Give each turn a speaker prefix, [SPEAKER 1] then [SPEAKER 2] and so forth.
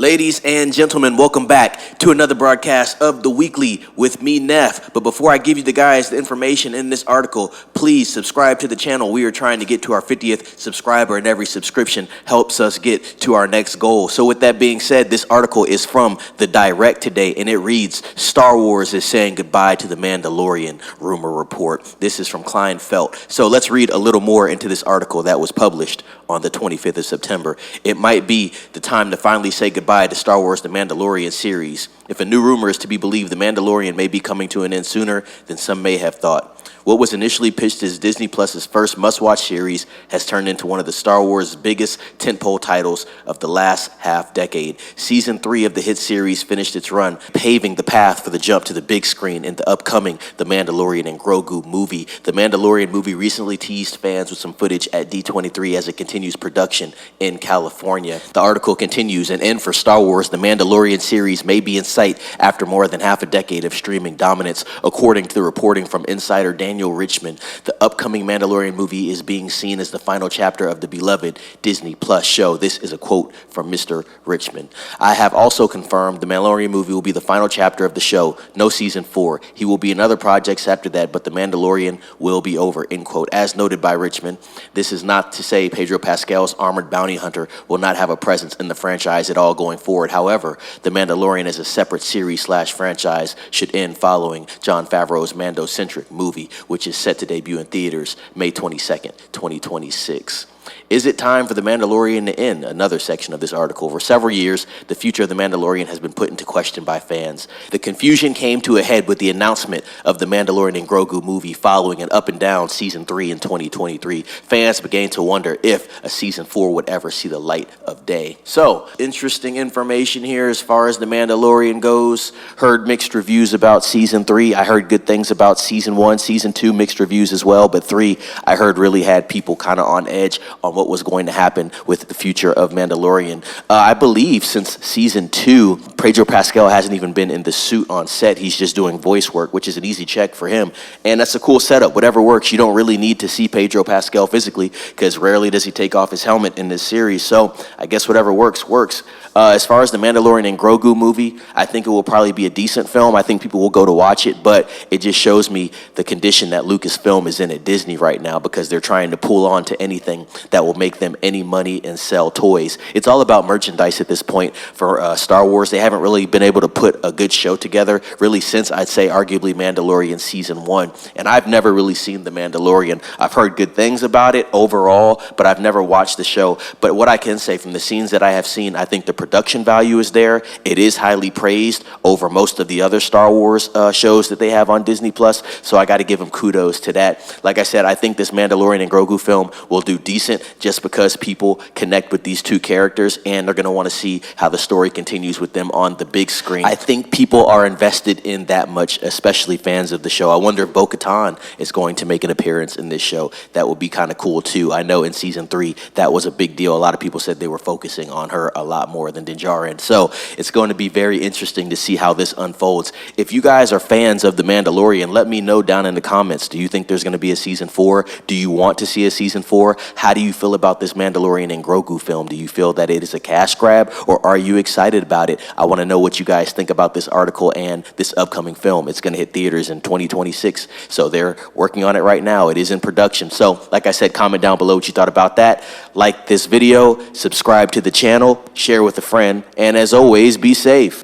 [SPEAKER 1] Ladies and gentlemen, welcome back to another broadcast of The Weekly with me, Neff. But before I give you the information in this article, please subscribe to the channel. We are trying to get to our 50th subscriber, and every subscription helps us get to our next goal. So with that being said, this article is from The Direct today, and it reads, Star Wars is saying goodbye to the Mandalorian, rumor report. This is from Klein Felt. So let's read a little more into this article that was published on the 25th of September. It might be the time to finally say goodbye to Star Wars The Mandalorian series. If a new rumor is to be believed, The Mandalorian may be coming to an end sooner than some may have thought. What was initially pitched as Disney Plus's first must-watch series has turned into one of the Star Wars' biggest tentpole titles of the last half-decade. Season 3 of the hit series finished its run, paving the path for the jump to the big screen in the upcoming The Mandalorian and Grogu movie. The Mandalorian movie recently teased fans with some footage at D23 as it continues production in California. The article continues, an end for Star Wars, The Mandalorian series may be in sight after more than half a decade of streaming dominance, according to the reporting from insider Daniel Richmond. The upcoming Mandalorian movie is being seen as the final chapter of the beloved Disney Plus show. This is a quote from Mr. Richmond. I have also confirmed the Mandalorian movie will be the final chapter of the show. No season 4. He will be in other projects after that, but the Mandalorian will be over, end quote. As noted by Richmond, this is not to say Pedro Pascal's armored bounty hunter will not have a presence in the franchise at all going forward. However, the Mandalorian as a separate series/franchise should end following Jon Favreau's Mando-centric movie, which is set to debut in theaters May 22nd, 2026. Is it time for The Mandalorian to end? Another section of this article. For several years, the future of The Mandalorian has been put into question by fans. The confusion came to a head with the announcement of The Mandalorian and Grogu movie following an up and down Season 3 in 2023. Fans began to wonder if a Season 4 would ever see the light of day. So, interesting information here as far as The Mandalorian goes. Heard mixed reviews about Season 3. I heard good things about Season 1. Season 2, mixed reviews as well. But 3, I heard really had people kind of on edge on what was going to happen with the future of Mandalorian. I believe since Season 2, Pedro Pascal hasn't even been in the suit on set. He's just doing voice work, which is an easy check for him. And that's a cool setup. Whatever works. You don't really need to see Pedro Pascal physically because rarely does he take off his helmet in this series. So I guess whatever works, works. As far as the Mandalorian and Grogu movie, I think it will probably be a decent film. I think people will go to watch it, but it just shows me the condition that LUCASFILM is in at Disney right now because they're trying to pull on to anything that will make them any money and sell toys. It's all about merchandise at this point for Star Wars. They haven't really been able to put a good show together really since, I'd say, arguably Mandalorian Season 1. And I've never really seen The Mandalorian. I've heard good things about it overall, but I've never watched the show. But what I can say from the scenes that I have seen, I think the production value is there. It is highly praised over most of the other Star Wars shows that they have on Disney Plus. So I got to give them kudos to that. Like I said, I think this Mandalorian and Grogu film will do decent just because people connect with these two characters and they're going to want to see how the story continues with them on the big screen. I think people are invested in that much, especially fans of the show. I wonder if Bo-Katan is going to make an appearance in this show. That would be kind of cool too. I know in Season 3 that was a big deal. A lot of people said they were focusing on her a lot more than Din Djarin. So it's going to be very interesting to see how this unfolds. If you guys are fans of The Mandalorian, let me know down in the comments. Do you think there's going to be a Season 4? Do you want to see a Season 4? How do you feel about this Mandalorian and Grogu film? Do you feel that it is a cash grab or are you excited about it? I want to know what you guys think about this article and this upcoming film. It's going to hit theaters in 2026. So they're working on it right now. It is in production. So like I said, comment down below what you thought about that. Like this video, subscribe to the channel, share with a friend, and as always, be safe.